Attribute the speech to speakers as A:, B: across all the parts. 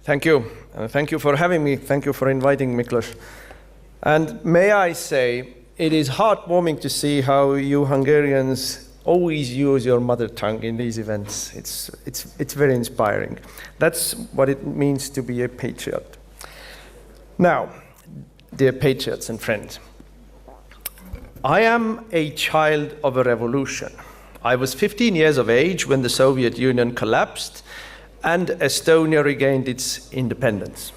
A: Thank you. Thank you for having me. Thank you for inviting me, Miklos. And may I say, it is heartwarming to see how you Hungarians always use your mother tongue in these events. It's very inspiring. That's what it means to be a patriot. Now, dear patriots and friends, I am a child of a revolution. I was 15 years of age when the Soviet Union collapsed and Estonia regained its independence.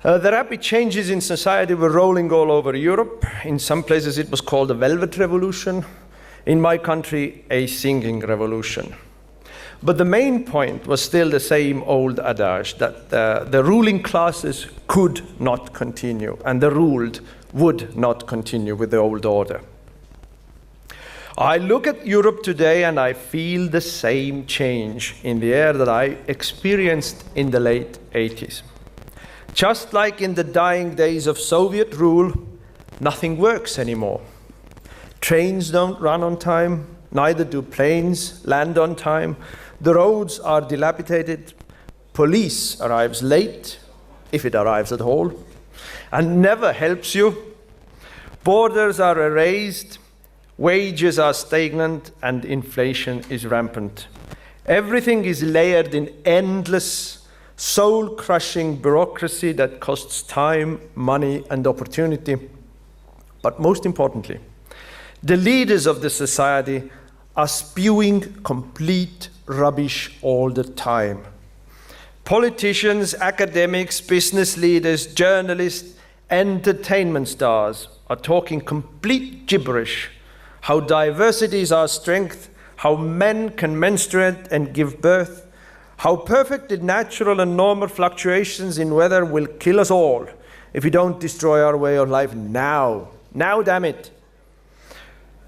A: The rapid changes in society were rolling all over Europe. In some places it was called the Velvet Revolution. In my country, a singing revolution. But the main point was still the same old adage that the ruling classes could not continue and the ruled would not continue with the old order. I look at Europe today and I feel the same change in the air that I experienced in the late 80s. Just like in the dying days of Soviet rule, nothing works anymore. Trains don't run on time, neither do planes land on time. The roads are dilapidated. Police arrives late, if it arrives at all, and never helps you. Borders are erased, wages are stagnant, and inflation is rampant. Everything is layered in endless, soul-crushing bureaucracy that costs time, money, and opportunity. But most importantly, the leaders of the society are spewing complete rubbish all the time. Politicians, academics, business leaders, journalists, entertainment stars are talking complete gibberish. How diversity is our strength, how men can menstruate and give birth, how perfectly natural and normal fluctuations in weather will kill us all if we don't destroy our way of life now. Now, damn it.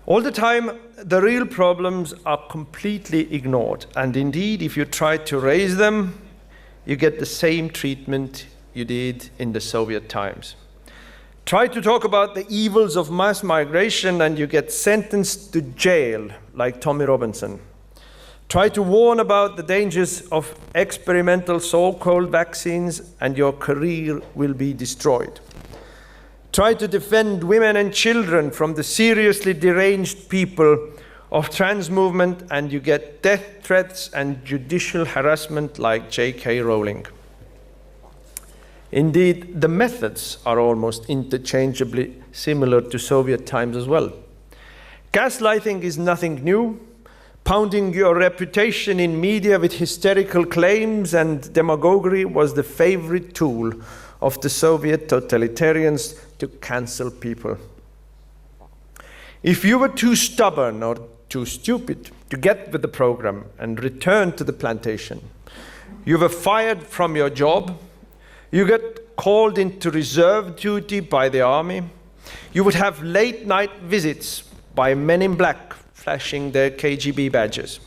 A: All the time, the real problems are completely ignored. And indeed, if you try to raise them, you get the same treatment you did in the Soviet times. Try to talk about the evils of mass migration and you get sentenced to jail like Tommy Robinson. Try to warn about the dangers of experimental so-called vaccines and your career will be destroyed. Try to defend women and children from the seriously deranged people of trans movement and you get death threats and judicial harassment like J.K. Rowling. Indeed, the methods are almost interchangeably similar to Soviet times as well. Gaslighting is nothing new. Pounding your reputation in media with hysterical claims and demagoguery was the favorite tool of the Soviet totalitarians to cancel people. If you were too stubborn or too stupid to get with the program and return to the plantation, you were fired from your job, you get called into reserve duty by the army, you would have late night visits by men in black flashing their KGB badges,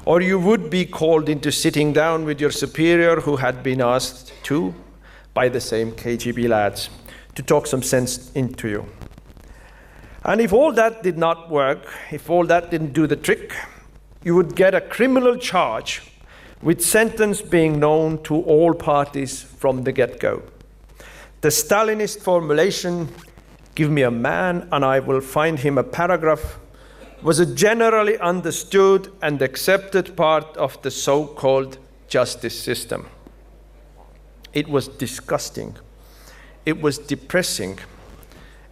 A: or you would be called into sitting down with your superior who had been asked to by the same KGB lads to talk some sense into you. And if all that did not work, if all that didn't do the trick, you would get a criminal charge with sentence being known to all parties from the get-go. The Stalinist formulation, "Give me a man and I will find him a paragraph," was a generally understood and accepted part of the so-called justice system. It was disgusting. It was depressing.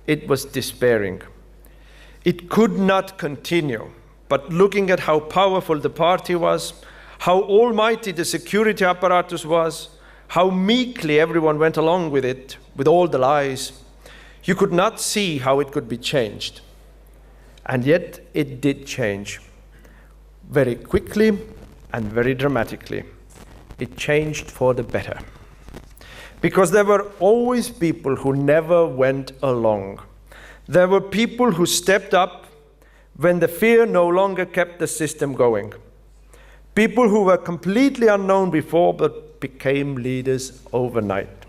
A: It was despairing. It could not continue, but looking at how powerful the party was, how almighty the security apparatus was, how meekly everyone went along with it, with all the lies, you could not see how it could be changed. And yet it did change, very quickly and very dramatically. It changed for the better. Because there were always people who never went along. There were people who stepped up when the fear no longer kept the system going. People who were completely unknown before but became leaders overnight.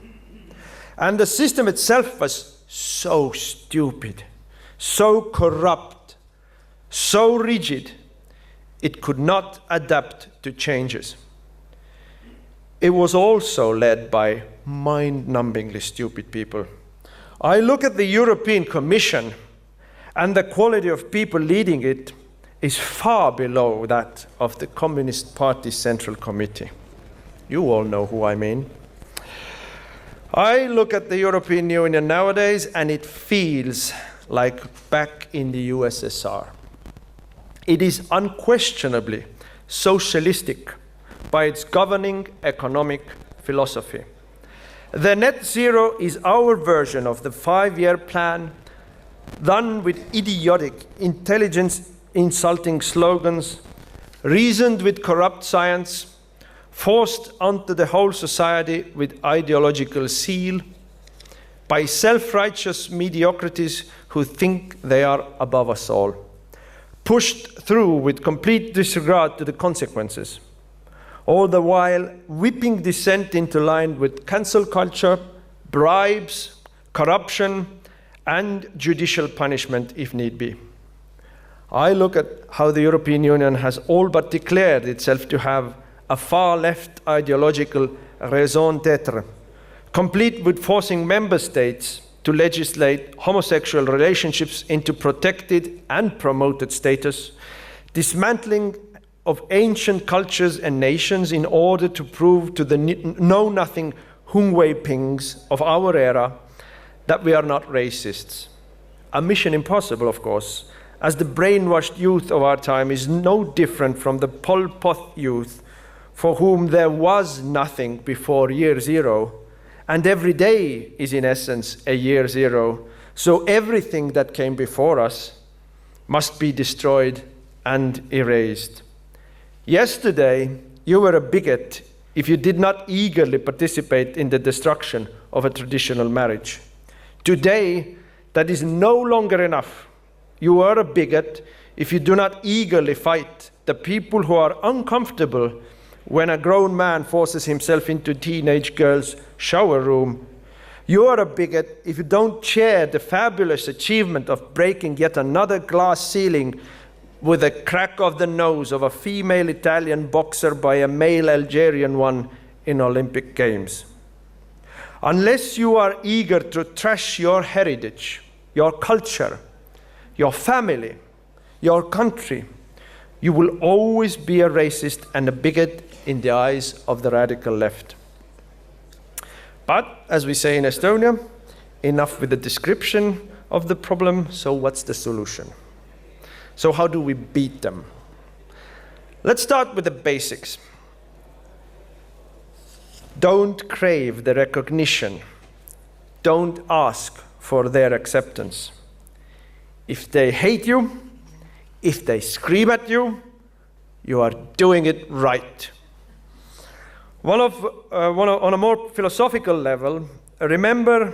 A: And the system itself was so stupid, so corrupt, so rigid, it could not adapt to changes. it was also led by mind-numbingly stupid people. I look at the European Commission, and the quality of people leading it is far below that of the Communist Party's Central Committee. You all know who I mean. I look at the European Union nowadays, and it feels like back in the USSR. It is unquestionably socialistic by its governing economic philosophy. The net zero is our version of the 5-year plan, done with idiotic, intelligence-insulting slogans, reasoned with corrupt science, forced onto the whole society with ideological zeal, by self-righteous mediocrities who think they are above us all, pushed through with complete disregard to the consequences, all the while whipping dissent into line with cancel culture, bribes, corruption, and judicial punishment if need be. I look at how the European Union has all but declared itself to have a far-left ideological raison d'être, complete with forcing member states to legislate homosexual relationships into protected and promoted status, dismantling of ancient cultures and nations in order to prove to the know-nothing Hungwei-pings of our era that we are not racists. A mission impossible, of course, as the brainwashed youth of our time is no different from the Pol Pot youth for whom there was nothing before year zero, and every day is in essence a year zero. So everything that came before us must be destroyed and erased. Yesterday, you were a bigot if you did not eagerly participate in the destruction of a traditional marriage. Today, that is no longer enough. You are a bigot if you do not eagerly fight the people who are uncomfortable when a grown man forces himself into a teenage girl's shower room. You are a bigot if you don't share the fabulous achievement of breaking yet another glass ceiling with a crack of the nose of a female Italian boxer by a male Algerian one in Olympic Games. Unless you are eager to trash your heritage, your culture, your family, your country, you will always be a racist and a bigot in the eyes of the radical left. But, as we say in Estonia, enough with the description of the problem, so what's the solution? So how do we beat them? Let's start with the basics. Don't crave the recognition. Don't ask for their acceptance. If they hate you, if they scream at you, you are doing it right. On a more philosophical level, remember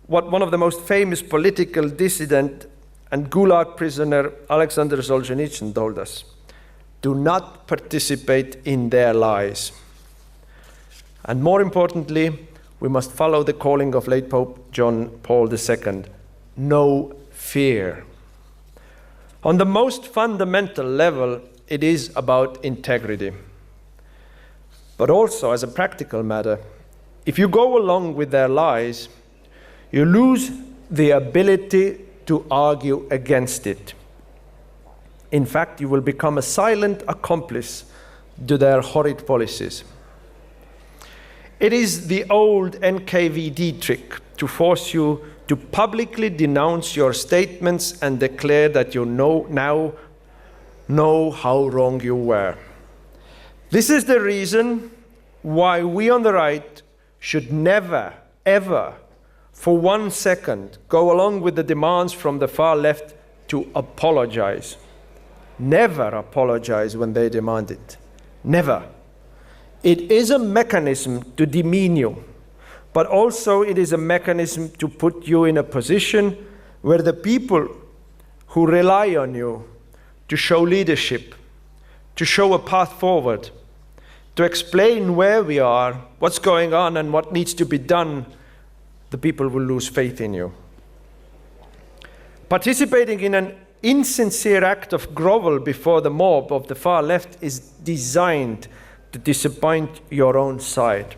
A: what one of the most famous political dissident and Gulag prisoner Alexander Solzhenitsyn told us. Do not participate in their lies. And more importantly, we must follow the calling of late Pope John Paul II. No fear. On the most fundamental level, it is about integrity. But also, as a practical matter, if you go along with their lies, you lose the ability to argue against it. In fact, you will become a silent accomplice to their horrid policies. It is the old NKVD trick to force you to publicly denounce your statements and declare that you now know how wrong you were. This is the reason why we on the right should never, ever, for 1 second, go along with the demands from the far left to apologize. Never apologize when they demand it. Never. It is a mechanism to demean you, but also it is a mechanism to put you in a position where the people who rely on you to show leadership, to show a path forward, to explain where we are, what's going on, and what needs to be done, the people will lose faith in you. Participating in an insincere act of grovel before the mob of the far left is designed to disappoint your own side.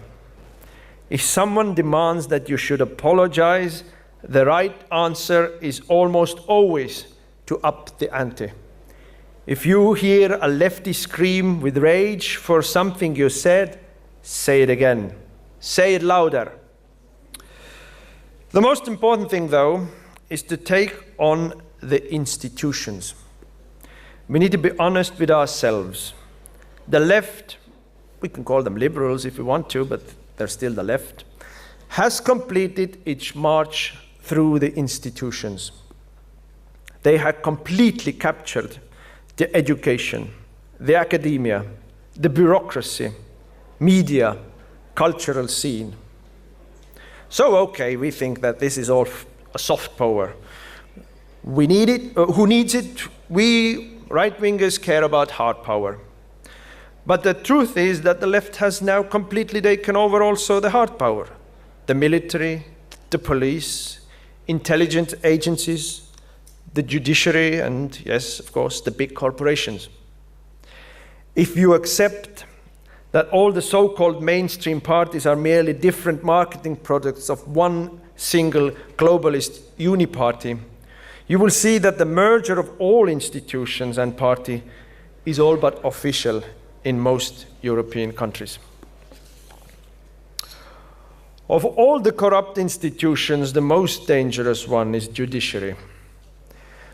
A: If someone demands that you should apologize, the right answer is almost always to up the ante. If you hear a lefty scream with rage for something you said, say it again. Say it louder. The most important thing, though, is to take on the institutions. We need to be honest with ourselves. The left, we can call them liberals if we want to, but they're still the left, has completed its march through the institutions. They have completely captured the education, the academia, the bureaucracy, media, cultural scene. So, okay, we think that this is all a soft power. We need it. Who needs it? We right-wingers care about hard power. But the truth is that the left has now completely taken over also the hard power. The military, the police, intelligence agencies, the judiciary, and yes, of course, the big corporations. If you accept that all the so-called mainstream parties are merely different marketing products of one single globalist uniparty, you will see that the merger of all institutions and party is all but official in most European countries. Of all the corrupt institutions, the most dangerous one is judiciary.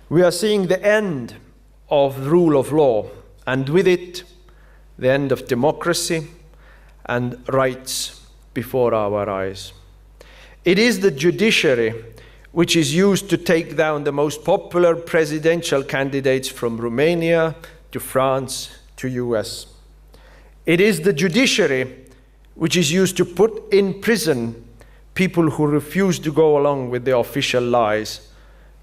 A: We are seeing the end of the rule of law, and with it, the end of democracy and rights before our eyes. It is the judiciary which is used to take down the most popular presidential candidates from Romania to France to US. It is the judiciary which is used to put in prison people who refuse to go along with the official lies,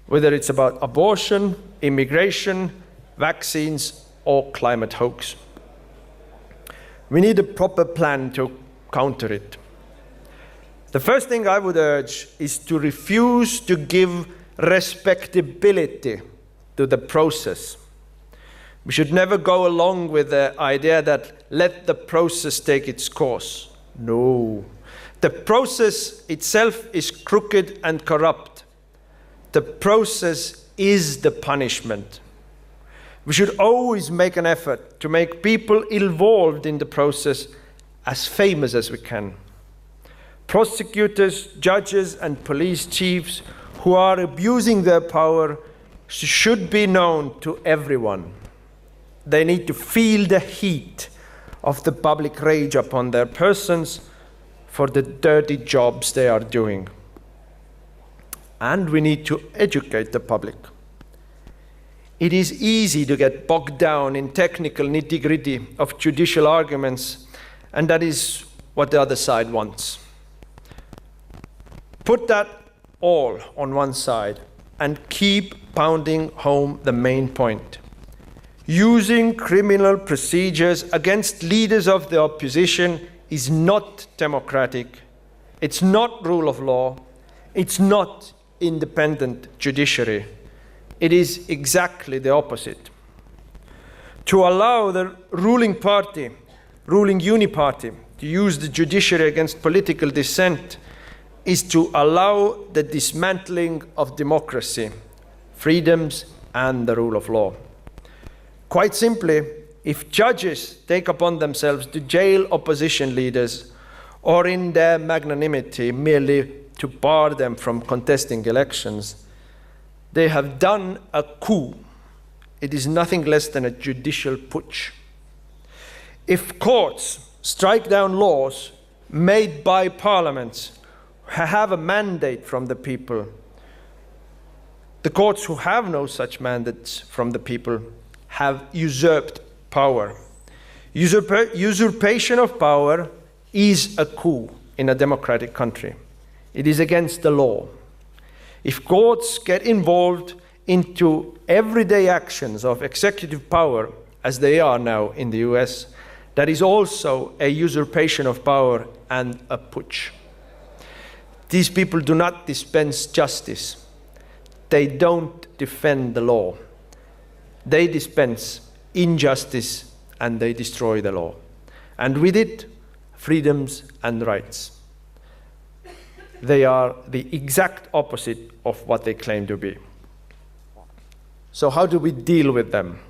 A: whether it's about abortion, immigration, vaccines, or climate hoax. We need a proper plan to counter it. The first thing I would urge is to refuse to give respectability to the process. We should never go along with the idea that let the process take its course. No. The process itself is crooked and corrupt. The process is the punishment. We should always make an effort to make people involved in the process as famous as we can. Prosecutors, judges, and police chiefs who are abusing their power should be known to everyone. They need to feel the heat of the public rage upon their persons for the dirty jobs they are doing. And we need to educate the public. It is easy to get bogged down in technical nitty-gritty of judicial arguments, and that is what the other side wants. Put that all on one side and keep pounding home the main point. Using criminal procedures against leaders of the opposition is not democratic. It's not rule of law. It's not independent judiciary. It is exactly the opposite. To allow the ruling party, ruling uniparty, to use the judiciary against political dissent is to allow the dismantling of democracy, freedoms, and the rule of law. Quite simply, if judges take upon themselves to jail opposition leaders, or in their magnanimity merely to bar them from contesting elections, they have done a coup. It is nothing less than a judicial putsch. If courts strike down laws made by parliaments who have a mandate from the people, the courts who have no such mandates from the people have usurped power. Usurpation of power is a coup in a democratic country. It is against the law. If courts get involved into everyday actions of executive power, as they are now in the US, that is also a usurpation of power and a putsch. These people do not dispense justice. They don't defend the law. They dispense injustice and they destroy the law. and with it, freedoms and rights. They are the exact opposite of what they claim to be. So how do we deal with them?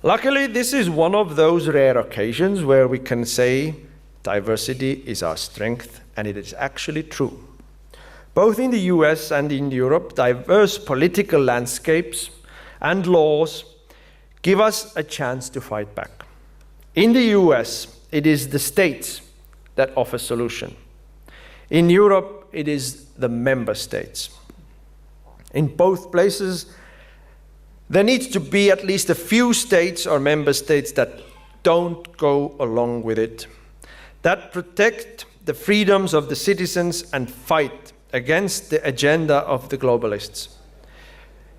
A: Luckily, this is one of those rare occasions where we can say diversity is our strength, and it is actually true. Both in the US and in Europe, diverse political landscapes and laws give us a chance to fight back. In the US, it is the states that offer solution. In Europe, it is the member states. In both places, there needs to be at least a few states or member states that don't go along with it, that protect the freedoms of the citizens and fight against the agenda of the globalists.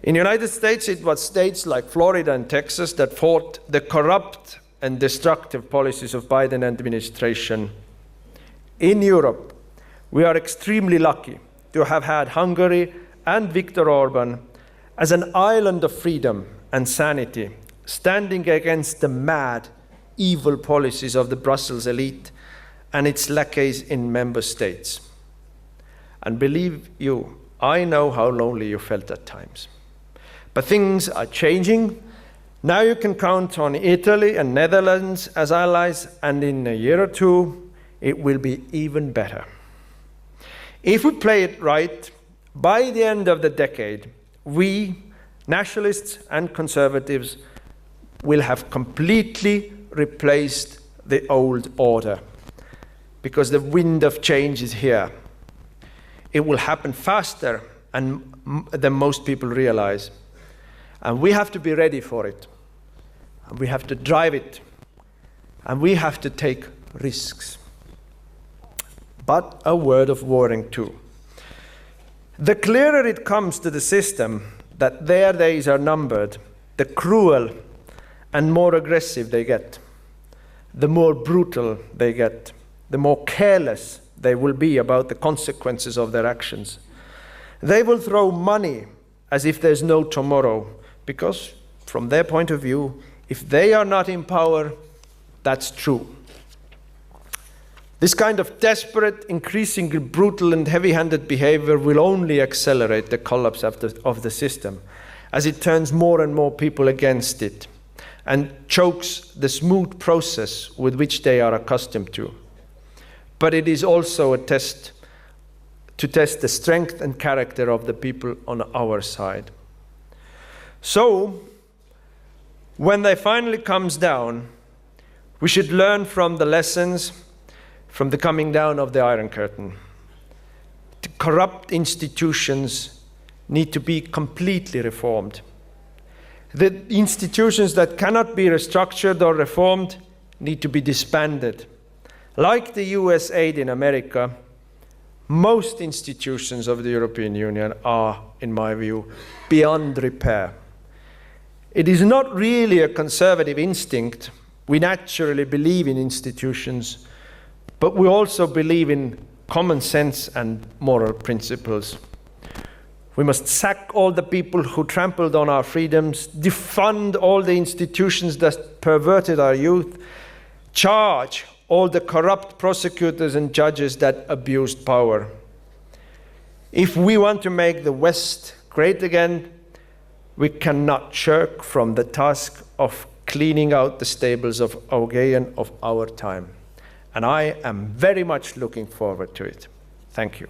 A: In the United States, it was states like Florida and Texas that fought the corrupt and destructive policies of Biden administration. In Europe, we are extremely lucky to have had Hungary and Viktor Orban as an island of freedom and sanity, standing against the mad, evil policies of the Brussels elite and its lackeys in member states. And believe you, I know how lonely you felt at times. But things are changing. Now you can count on Italy and Netherlands as allies, and in a year or two, it will be even better. If we play it right, by the end of the decade, we, nationalists and conservatives, will have completely replaced the old order, because the wind of change is here. It will happen faster than most people realize. And we have to be ready for it. And we have to drive it. And we have to take risks. But a word of warning too. The clearer it comes to the system that their days are numbered, the cruel and more aggressive they get, the more brutal they get, the more careless they will be about the consequences of their actions. They will throw money as if there's no tomorrow, because from their point of view, if they are not in power, that's true. This kind of desperate, increasingly brutal and heavy-handed behavior will only accelerate the collapse of the system, as it turns more and more people against it and chokes the smooth process with which they are accustomed to. But it is also a test to test the strength and character of the people on our side. So, when they finally comes down, we should learn from the lessons from the coming down of the Iron Curtain. The corrupt institutions need to be completely reformed. The institutions that cannot be restructured or reformed need to be disbanded. Like the US aid in America, most institutions of the European Union are, in my view, beyond repair. It is not really a conservative instinct. We naturally believe in institutions, but we also believe in common sense and moral principles. We must sack all the people who trampled on our freedoms, defund all the institutions that perverted our youth, charge all the corrupt prosecutors and judges that abused power. If we want to make the West great again, we cannot shirk from the task of cleaning out the stables of Augean of our time. And I am very much looking forward to it. Thank you.